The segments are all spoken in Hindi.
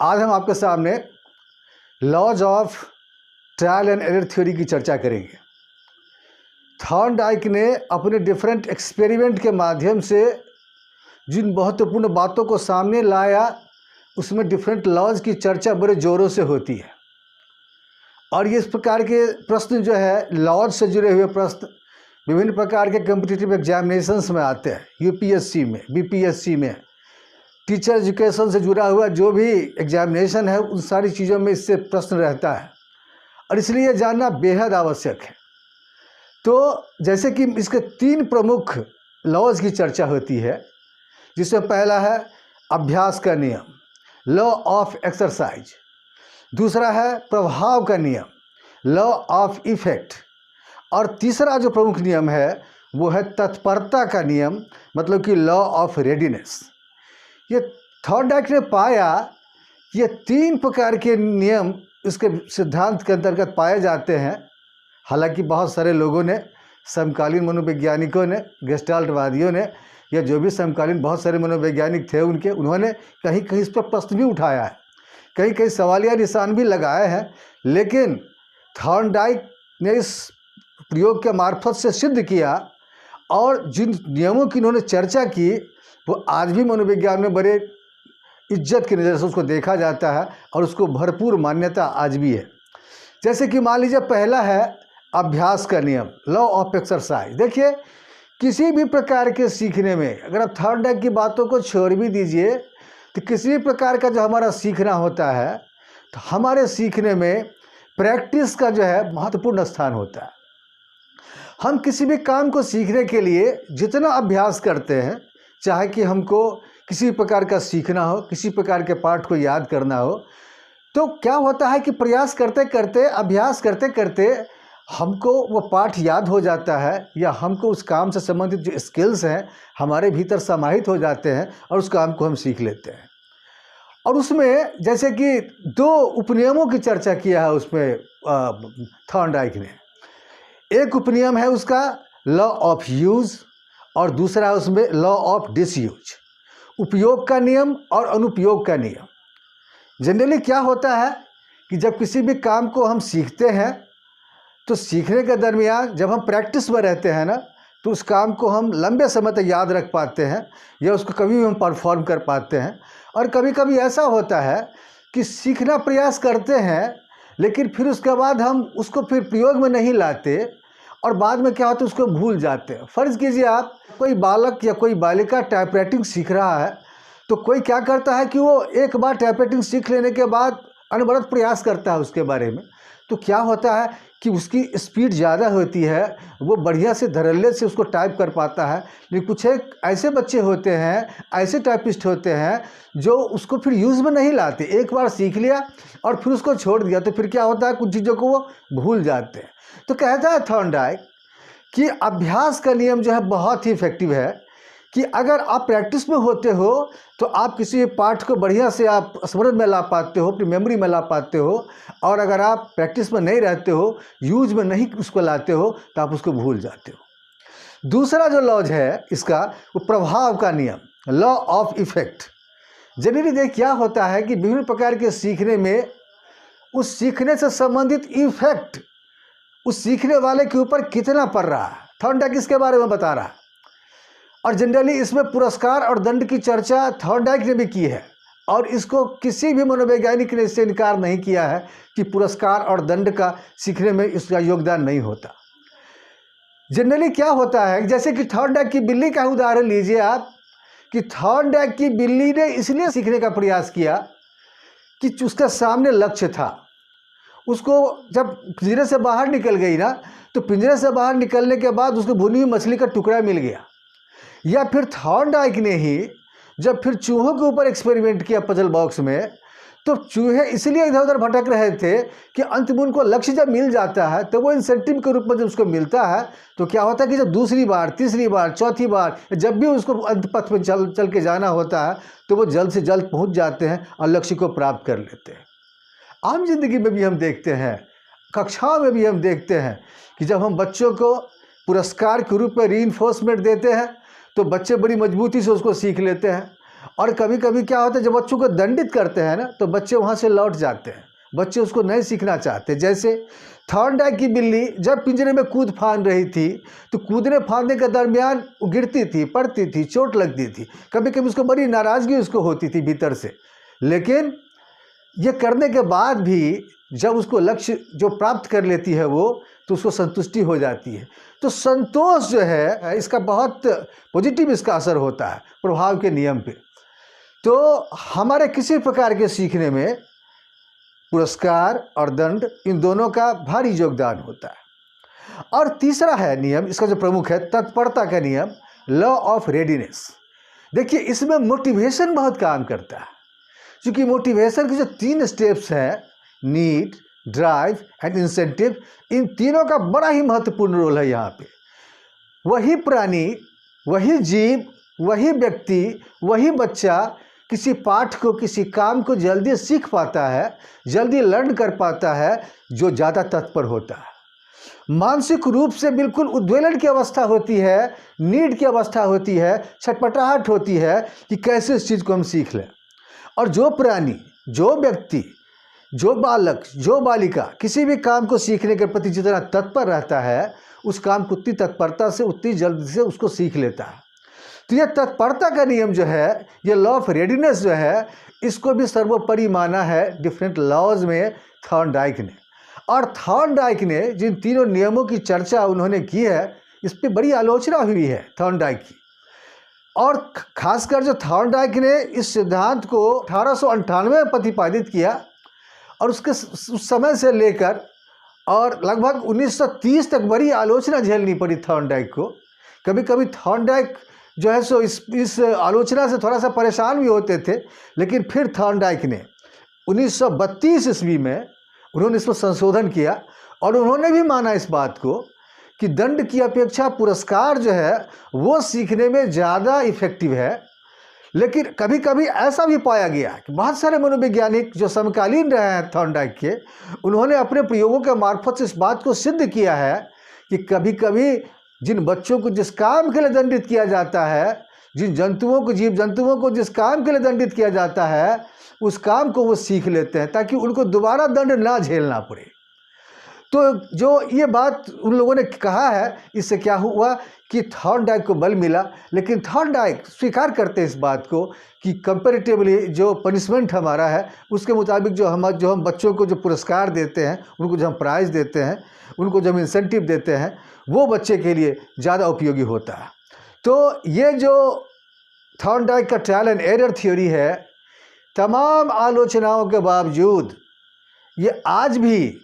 आज हम आपके सामने laws of trial and error theory की चर्चा करेंगे। थॉर्नडाइक ने अपने डिफरेंट एक्सपेरिमेंट के माध्यम से जिन महत्वपूर्ण बातों को सामने लाया, उसमें डिफरेंट लॉज की चर्चा बड़े ज़ोरों से होती है। और ये इस प्रकार के प्रश्न जो है, लॉज से जुड़े हुए प्रश्न विभिन्न प्रकार के कम्पिटिटिव एग्जामिनेशंस में आते हैं। यूपीएससी में, बीपीएससी में, टीचर एजुकेशन से जुड़ा हुआ जो भी एग्जामिनेशन है, उन सारी चीज़ों में इससे प्रश्न रहता है और इसलिए ये जानना बेहद आवश्यक है। तो जैसे कि इसके 3 प्रमुख लॉज की चर्चा होती है, जिसमें पहला है अभ्यास का नियम, लॉ ऑफ एक्सरसाइज। दूसरा है प्रभाव का नियम, लॉ ऑफ इफेक्ट। और तीसरा जो प्रमुख नियम है वो है तत्परता का नियम, मतलब कि लॉ ऑफ रेडीनेस। ये थॉर्नडाइक ने पाया, ये 3 प्रकार के नियम इसके सिद्धांत के अंतर्गत पाए जाते हैं। हालांकि बहुत सारे लोगों ने, समकालीन मनोवैज्ञानिकों ने, गेस्टाल्टवादियों ने, या जो भी समकालीन बहुत सारे मनोवैज्ञानिक थे उन्होंने कहीं कहीं इस पर प्रश्न भी उठाया है, कहीं कहीं सवालिया निशान भी लगाए हैं। लेकिन थॉर्नडाइक ने इस प्रयोग के मार्फत से सिद्ध किया और जिन नियमों की इन्होंने चर्चा की वो आज भी मनोविज्ञान में बड़े इज्जत की नज़र से उसको देखा जाता है और उसको भरपूर मान्यता आज भी है। जैसे कि मान लीजिए पहला है अभ्यास का नियम, लॉ ऑफ एक्सरसाइज। देखिए, किसी भी प्रकार के सीखने में अगर आप थॉर्नडाइक की बातों को छोड़ भी दीजिए तो किसी भी प्रकार का जो हमारा सीखना होता है तो हमारे सीखने में प्रैक्टिस का जो है महत्वपूर्ण स्थान होता है। हम किसी भी काम को सीखने के लिए जितना अभ्यास करते हैं, चाहे कि हमको किसी प्रकार का सीखना हो, किसी प्रकार के पाठ को याद करना हो, तो क्या होता है कि प्रयास करते करते, अभ्यास करते करते हमको वो पाठ याद हो जाता है या हमको उस काम से संबंधित जो स्किल्स हैं हमारे भीतर समाहित हो जाते हैं और उस काम को हम सीख लेते हैं। और उसमें जैसे कि 2 उपनियमों की चर्चा किया है उसमें थॉर्नडाइक ने। एक उपनियम है उसका लॉ ऑफ यूज़ और दूसरा है उसमें लॉ ऑफ डिसयूज, उपयोग का नियम और अनुपयोग का नियम। जनरली क्या होता है कि जब किसी भी काम को हम सीखते हैं तो सीखने के दरमियान जब हम प्रैक्टिस में रहते हैं ना, तो उस काम को हम लंबे समय तक याद रख पाते हैं या उसको कभी भी हम परफॉर्म कर पाते हैं। और कभी कभी ऐसा होता है कि सीखना प्रयास करते हैं लेकिन फिर उसके बाद हम उसको फिर प्रयोग में नहीं लाते और बाद में क्या होता है उसको भूल जाते हैं। फ़र्ज़ कीजिए आप, कोई बालक या कोई बालिका टाइपराइटिंग सीख रहा है, तो कोई क्या करता है कि वो एक बार टाइपराइटिंग सीख लेने के बाद अनवरत प्रयास करता है उसके बारे में। तो क्या होता है कि उसकी स्पीड ज़्यादा होती है, वो बढ़िया से धड़ल्ले से उसको टाइप कर पाता है। लेकिन कुछ एक ऐसे बच्चे होते हैं, ऐसे टाइपिस्ट होते हैं जो उसको फिर यूज़ में नहीं लाते। एक बार सीख लिया और फिर उसको छोड़ दिया तो फिर क्या होता है, कुछ चीज़ों को वो भूल जाते हैं। तो कहता है थॉर्नडाइक कि अभ्यास का नियम जो है बहुत ही इफेक्टिव है कि अगर आप प्रैक्टिस में होते हो तो आप किसी पाठ को बढ़िया से आप स्मरण में ला पाते हो, अपनी मेमोरी में ला पाते हो। और अगर आप प्रैक्टिस में नहीं रहते हो, यूज में नहीं उसको लाते हो, तो आप उसको भूल जाते हो। दूसरा जो लॉज है इसका, वो प्रभाव का नियम, लॉ ऑफ इफेक्ट। जनरली देख क्या होता है कि विभिन्न प्रकार के सीखने में उस सीखने से संबंधित इफेक्ट उस सीखने वाले के ऊपर कितना पड़ रहा है, थॉर्नडाइक इसके बारे में बता रहा है। और जनरली इसमें पुरस्कार और दंड की चर्चा थॉर्नडाइक ने भी की है और इसको किसी भी मनोवैज्ञानिक ने इससे इनकार नहीं किया है कि पुरस्कार और दंड का सीखने में इसका योगदान नहीं होता। जनरली क्या होता है, जैसे कि थॉर्नडाइक की बिल्ली का उदाहरण लीजिए आप, कि थॉर्नडाइक की बिल्ली ने इसलिए सीखने का प्रयास किया कि उसका सामने लक्ष्य था। उसको जब पिंजरे से बाहर निकल गई ना, तो पिंजरे से बाहर निकलने के बाद उसको भुनी हुई मछली का टुकड़ा मिल गया। या फिर थॉर्नडाइक ने ही जब फिर चूहों के ऊपर एक्सपेरिमेंट किया पजल बॉक्स में, तो चूहे इसलिए इधर उधर भटक रहे थे कि अंत में उनको लक्ष्य जब मिल जाता है तो वो इंसेंटिव के रूप में जब उसको मिलता है तो क्या होता है कि जब दूसरी बार, तीसरी बार, चौथी बार जब भी उसको अंत पथ में चल के जाना होता है तो वो जल्द से जल्द पहुंच जाते हैं और लक्ष्य को प्राप्त कर लेते हैं। आम जिंदगी में भी हम देखते हैं, कक्षाओं में भी हम देखते हैं कि जब हम बच्चों को पुरस्कार के रूप में रीइंफोर्समेंट देते हैं तो बच्चे बड़ी मजबूती से उसको सीख लेते हैं और कभी कभी क्या होता है, जब बच्चों को दंडित करते हैं ना तो बच्चे वहाँ से लौट जाते हैं, बच्चे उसको नहीं सीखना चाहते। जैसे थॉर्नडाइक की बिल्ली जब पिंजरे में कूद फांद रही थी तो कूदने फांदने के दरमियान वो गिरती थी, पड़ती थी, चोट लगती थी, कभी कभी उसको बड़ी नाराज़गी उसको होती थी भीतर से। लेकिन ये करने के बाद भी जब उसको लक्ष्य जो प्राप्त कर लेती है वो, तो उसको संतुष्टि हो जाती है। तो संतोष जो है इसका बहुत पॉजिटिव इसका असर होता है प्रभाव के नियम पे। तो हमारे किसी प्रकार के सीखने में पुरस्कार और दंड, इन दोनों का भारी योगदान होता है। और तीसरा है नियम, इसका जो प्रमुख है, तत्परता का नियम, लॉ ऑफ रेडीनेस। देखिए इसमें मोटिवेशन बहुत काम करता है, क्योंकि मोटिवेशन के जो 3 स्टेप्स हैं, नीड, ड्राइव एंड इंसेंटिव, इन तीनों का बड़ा ही महत्वपूर्ण रोल है यहाँ पे। वही प्राणी, वही जीव, वही व्यक्ति, वही बच्चा किसी पाठ को, किसी काम को जल्दी सीख पाता है, जल्दी लर्न कर पाता है, जो ज़्यादा तत्पर होता है। मानसिक रूप से बिल्कुल उद्वेलन की अवस्था होती है, नीड की अवस्था होती है, छटपटाहट होती है कि कैसे इस चीज़ को हम सीख लें। और जो प्राणी, जो व्यक्ति, जो बालक, जो बालिका किसी भी काम को सीखने के प्रति जितना तत्पर रहता है, उस काम को उतनी तत्परता से, उतनी जल्दी से उसको सीख लेता है। तो यह तत्परता का नियम जो है, ये लॉ ऑफ रेडीनेस जो है, इसको भी सर्वोपरि माना है डिफरेंट लॉज में थॉर्नडाइक ने। और थॉर्नडाइक ने जिन तीनों नियमों की चर्चा उन्होंने की है, इस पर बड़ी आलोचना हुई है थॉर्नडाइक की। और खासकर जो थॉर्नडाइक ने इस सिद्धांत को 1898 में प्रतिपादित किया, और उसके उस समय से लेकर और लगभग 1930 तक बड़ी आलोचना झेलनी पड़ी थॉर्नडाइक को। कभी कभी थॉर्नडाइक जो है सो इस आलोचना से थोड़ा सा परेशान भी होते थे, लेकिन फिर थॉर्नडाइक ने 1932 ईस्वी में उन्होंने इसमें संशोधन किया, और उन्होंने भी माना इस बात को कि दंड की अपेक्षा पुरस्कार जो है वो सीखने में ज़्यादा इफेक्टिव है। लेकिन कभी कभी ऐसा भी पाया गया कि बहुत सारे मनोवैज्ञानिक जो समकालीन रहे हैं थॉर्नडाइक के, उन्होंने अपने प्रयोगों के मार्फत से इस बात को सिद्ध किया है कि कभी कभी जिन बच्चों को जिस काम के लिए दंडित किया जाता है, जिन जंतुओं को, जीव जंतुओं को जिस काम के लिए दंडित किया जाता है, उस काम को वो सीख लेते हैं ताकि उनको दोबारा दंड ना झेलना पड़े। तो जो ये बात उन लोगों ने कहा है, इससे क्या हुआ कि थॉर्नडाइक को बल मिला। लेकिन थॉर्नडाइक स्वीकार करते हैं इस बात को कि कंपैरेटिवली जो पनिशमेंट हमारा है, उसके मुताबिक जो हम बच्चों को जो पुरस्कार देते हैं, उनको जो हम प्राइज़ देते हैं, उनको जो हम इंसेंटिव देते हैं, वो बच्चे के लिए ज़्यादा उपयोगी होता है। तो ये जो थॉर्नडाइक का ट्रायल एंड एरर थ्योरी है, तमाम आलोचनाओं के बावजूद ये आज भी,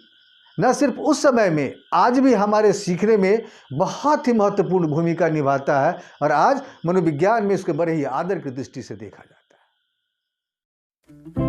न सिर्फ उस समय में, आज भी हमारे सीखने में बहुत ही महत्वपूर्ण भूमिका निभाता है, और आज मनोविज्ञान में इसके बड़े ही आदर की दृष्टि से देखा जाता है।